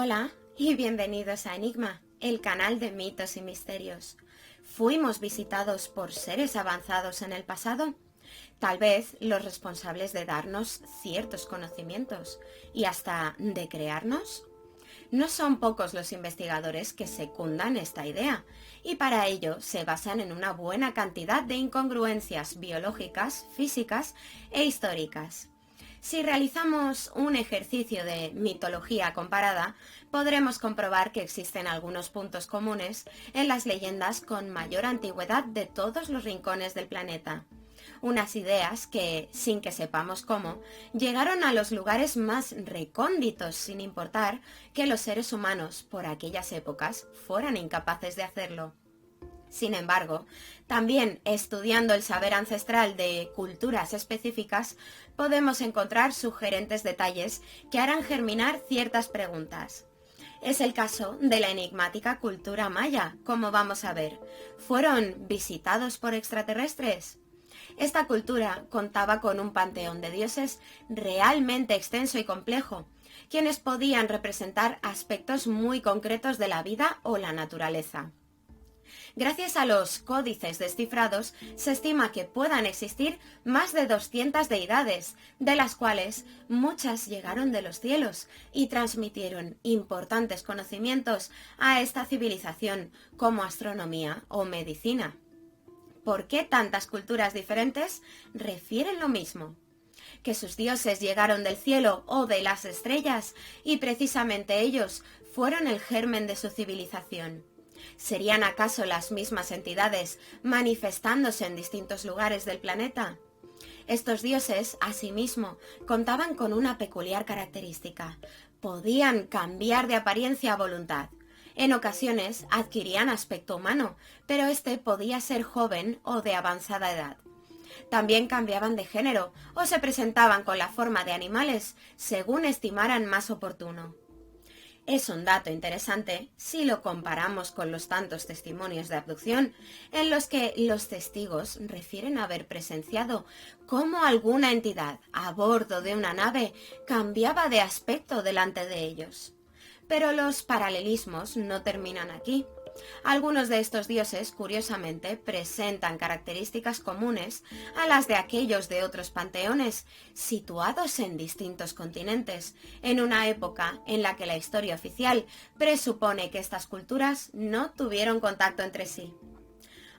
Hola y bienvenidos a Enigma, el canal de mitos y misterios. ¿Fuimos visitados por seres avanzados en el pasado? Tal vez los responsables de darnos ciertos conocimientos y hasta de crearnos. No son pocos los investigadores que secundan esta idea, y para ello se basan en una buena cantidad de incongruencias biológicas, físicas e históricas. Si realizamos un ejercicio de mitología comparada, podremos comprobar que existen algunos puntos comunes en las leyendas con mayor antigüedad de todos los rincones del planeta. Unas ideas que, sin que sepamos cómo, llegaron a los lugares más recónditos sin importar que los seres humanos, por aquellas épocas, fueran incapaces de hacerlo. Sin embargo, también estudiando el saber ancestral de culturas específicas, podemos encontrar sugerentes detalles que harán germinar ciertas preguntas. Es el caso de la enigmática cultura maya, como vamos a ver. ¿Fueron visitados por extraterrestres? Esta cultura contaba con un panteón de dioses realmente extenso y complejo, quienes podían representar aspectos muy concretos de la vida o la naturaleza. Gracias a los códices descifrados, se estima que puedan existir más de 200 deidades, de las cuales muchas llegaron de los cielos y transmitieron importantes conocimientos a esta civilización, como astronomía o medicina. ¿Por qué tantas culturas diferentes refieren lo mismo? Que sus dioses llegaron del cielo o de las estrellas y precisamente ellos fueron el germen de su civilización. ¿Serían acaso las mismas entidades manifestándose en distintos lugares del planeta? Estos dioses, asimismo, contaban con una peculiar característica. Podían cambiar de apariencia a voluntad. En ocasiones adquirían aspecto humano, pero este podía ser joven o de avanzada edad. También cambiaban de género o se presentaban con la forma de animales, según estimaran más oportuno. Es un dato interesante si lo comparamos con los tantos testimonios de abducción en los que los testigos refieren haber presenciado cómo alguna entidad a bordo de una nave cambiaba de aspecto delante de ellos. Pero los paralelismos no terminan aquí. Algunos de estos dioses, curiosamente, presentan características comunes a las de aquellos de otros panteones, situados en distintos continentes, en una época en la que la historia oficial presupone que estas culturas no tuvieron contacto entre sí.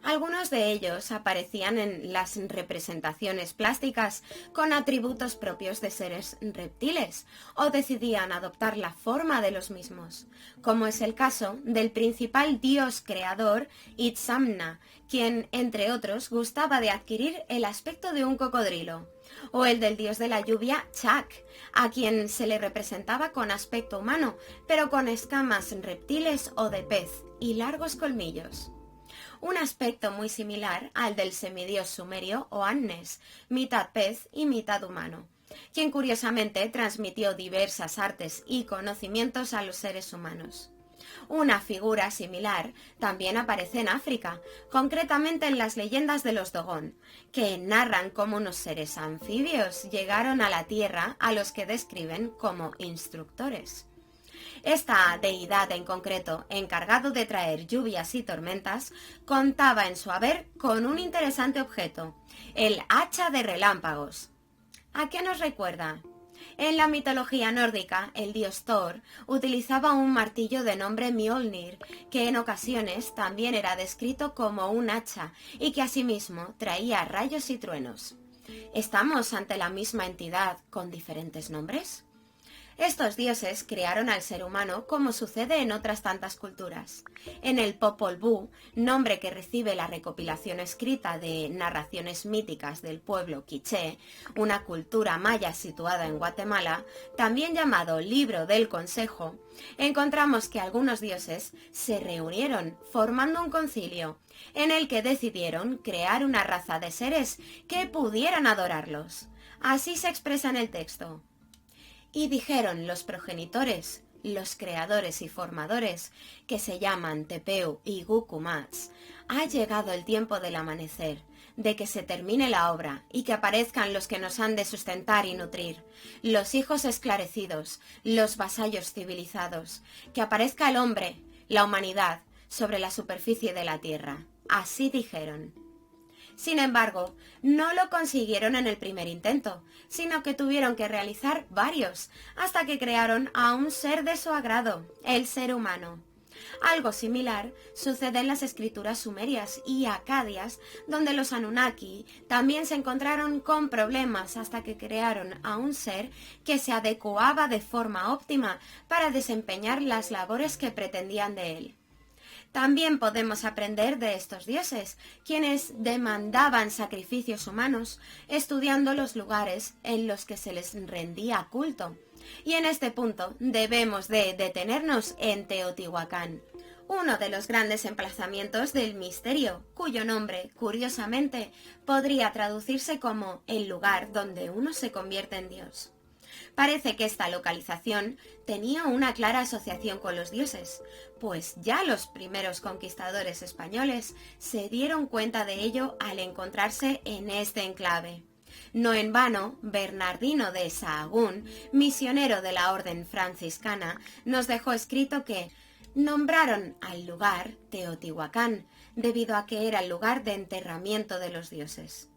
Algunos de ellos aparecían en las representaciones plásticas con atributos propios de seres reptiles o decidían adoptar la forma de los mismos, como es el caso del principal dios creador Itzamna, quien, entre otros, gustaba de adquirir el aspecto de un cocodrilo, o el del dios de la lluvia Chak, a quien se le representaba con aspecto humano, pero con escamas reptiles o de pez y largos colmillos. Un aspecto muy similar al del semidios sumerio o Annes, mitad pez y mitad humano, quien curiosamente transmitió diversas artes y conocimientos a los seres humanos. Una figura similar también aparece en África, concretamente en las leyendas de los Dogon, que narran cómo unos seres anfibios llegaron a la tierra a los que describen como instructores. Esta deidad en concreto, encargado de traer lluvias y tormentas, contaba en su haber con un interesante objeto, el hacha de relámpagos. ¿A qué nos recuerda? En la mitología nórdica, el dios Thor utilizaba un martillo de nombre Mjolnir, que en ocasiones también era descrito como un hacha y que asimismo traía rayos y truenos. ¿Estamos ante la misma entidad con diferentes nombres? Estos dioses crearon al ser humano como sucede en otras tantas culturas. En el Popol Vuh, nombre que recibe la recopilación escrita de narraciones míticas del pueblo quiché, una cultura maya situada en Guatemala, también llamado Libro del Consejo, encontramos que algunos dioses se reunieron formando un concilio, en el que decidieron crear una raza de seres que pudieran adorarlos. Así se expresa en el texto. Y dijeron los progenitores, los creadores y formadores, que se llaman Tepeu y Gukumats, ha llegado el tiempo del amanecer, de que se termine la obra y que aparezcan los que nos han de sustentar y nutrir, los hijos esclarecidos, los vasallos civilizados, que aparezca el hombre, la humanidad, sobre la superficie de la tierra. Así dijeron. Sin embargo, no lo consiguieron en el primer intento, sino que tuvieron que realizar varios, hasta que crearon a un ser de su agrado, el ser humano. Algo similar sucede en las escrituras sumerias y acadias, donde los Anunnaki también se encontraron con problemas hasta que crearon a un ser que se adecuaba de forma óptima para desempeñar las labores que pretendían de él. También podemos aprender de estos dioses, quienes demandaban sacrificios humanos, estudiando los lugares en los que se les rendía culto. Y en este punto debemos de detenernos en Teotihuacán, uno de los grandes emplazamientos del misterio, cuyo nombre, curiosamente, podría traducirse como el lugar donde uno se convierte en Dios. Parece que esta localización tenía una clara asociación con los dioses, pues ya los primeros conquistadores españoles se dieron cuenta de ello al encontrarse en este enclave. No en vano, Bernardino de Sahagún, misionero de la orden franciscana, nos dejó escrito que nombraron al lugar Teotihuacán, debido a que era el lugar de enterramiento de los dioses.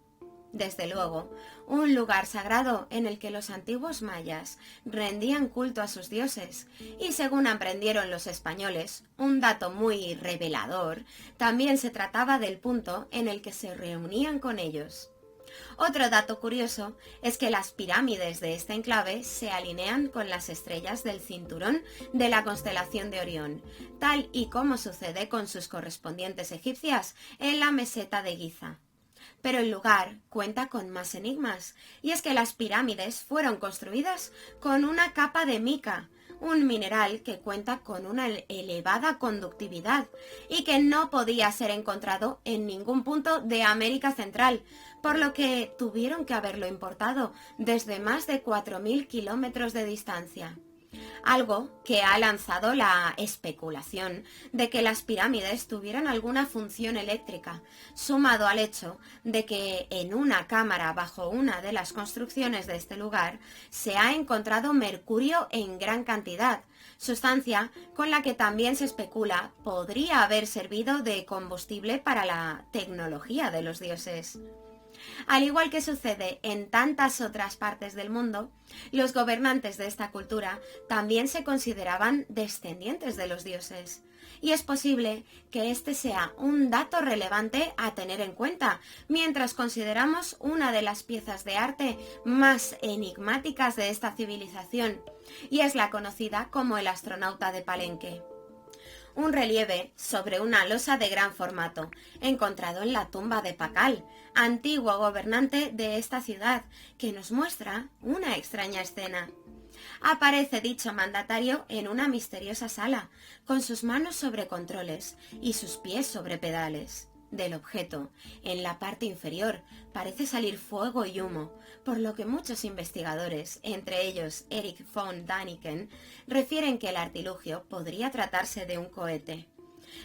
Desde luego, un lugar sagrado en el que los antiguos mayas rendían culto a sus dioses, y según aprendieron los españoles, un dato muy revelador, también se trataba del punto en el que se reunían con ellos. Otro dato curioso es que las pirámides de este enclave se alinean con las estrellas del cinturón de la constelación de Orión, tal y como sucede con sus correspondientes egipcias en la meseta de Giza. Pero el lugar cuenta con más enigmas, y es que las pirámides fueron construidas con una capa de mica, un mineral que cuenta con una elevada conductividad y que no podía ser encontrado en ningún punto de América Central, por lo que tuvieron que haberlo importado desde más de 4.000 kilómetros de distancia. Algo que ha lanzado la especulación de que las pirámides tuvieran alguna función eléctrica, sumado al hecho de que en una cámara bajo una de las construcciones de este lugar se ha encontrado mercurio en gran cantidad, sustancia con la que también se especula podría haber servido de combustible para la tecnología de los dioses. Al igual que sucede en tantas otras partes del mundo, los gobernantes de esta cultura también se consideraban descendientes de los dioses. Y es posible que este sea un dato relevante a tener en cuenta, mientras consideramos una de las piezas de arte más enigmáticas de esta civilización, y es la conocida como el astronauta de Palenque. Un relieve sobre una losa de gran formato, encontrado en la tumba de Pacal, antiguo gobernante de esta ciudad, que nos muestra una extraña escena. Aparece dicho mandatario en una misteriosa sala, con sus manos sobre controles y sus pies sobre pedales. Del objeto, en la parte inferior, parece salir fuego y humo, por lo que muchos investigadores, entre ellos Erich von Däniken, refieren que el artilugio podría tratarse de un cohete.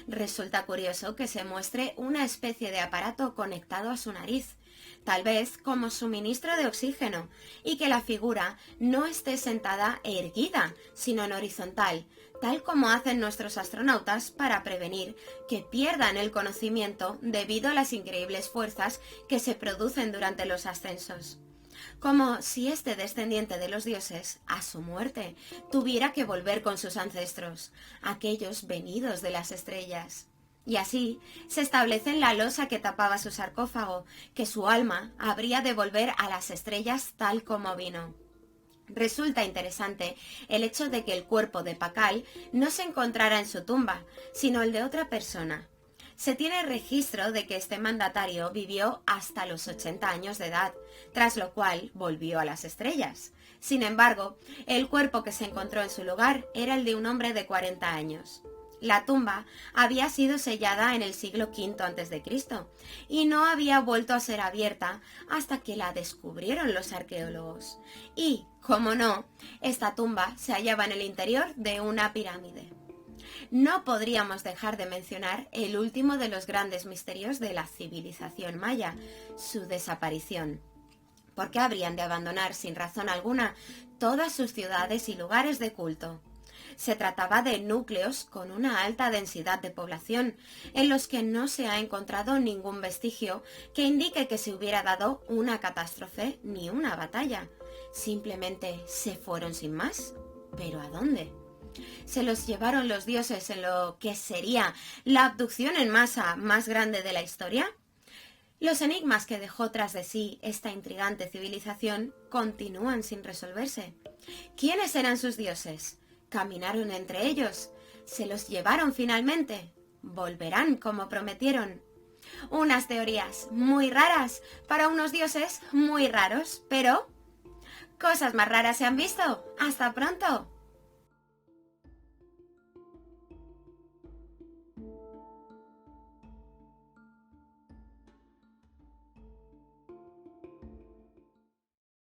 Resulta curioso que se muestre una especie de aparato conectado a su nariz, tal vez como suministro de oxígeno, y que la figura no esté sentada erguida, sino en horizontal, tal como hacen nuestros astronautas para prevenir que pierdan el conocimiento debido a las increíbles fuerzas que se producen durante los ascensos. Como si este descendiente de los dioses, a su muerte, tuviera que volver con sus ancestros, aquellos venidos de las estrellas. Y así se establece en la losa que tapaba su sarcófago, que su alma habría de volver a las estrellas tal como vino. Resulta interesante el hecho de que el cuerpo de Pacal no se encontrara en su tumba, sino el de otra persona. Se tiene registro de que este mandatario vivió hasta los 80 años de edad, tras lo cual volvió a las estrellas. Sin embargo, el cuerpo que se encontró en su lugar era el de un hombre de 40 años. La tumba había sido sellada en el siglo V a.C. y no había vuelto a ser abierta hasta que la descubrieron los arqueólogos. Y, como no, esta tumba se hallaba en el interior de una pirámide. No podríamos dejar de mencionar el último de los grandes misterios de la civilización maya, su desaparición. ¿Por qué habrían de abandonar sin razón alguna todas sus ciudades y lugares de culto? Se trataba de núcleos con una alta densidad de población, en los que no se ha encontrado ningún vestigio que indique que se hubiera dado una catástrofe ni una batalla. Simplemente se fueron sin más. ¿Pero a dónde? ¿Se los llevaron los dioses en lo que sería la abducción en masa más grande de la historia? Los enigmas que dejó tras de sí esta intrigante civilización continúan sin resolverse. ¿Quiénes eran sus dioses? ¿Caminaron entre ellos? ¿Se los llevaron finalmente? ¿Volverán como prometieron? Unas teorías muy raras para unos dioses muy raros, pero cosas más raras se han visto. ¡Hasta pronto!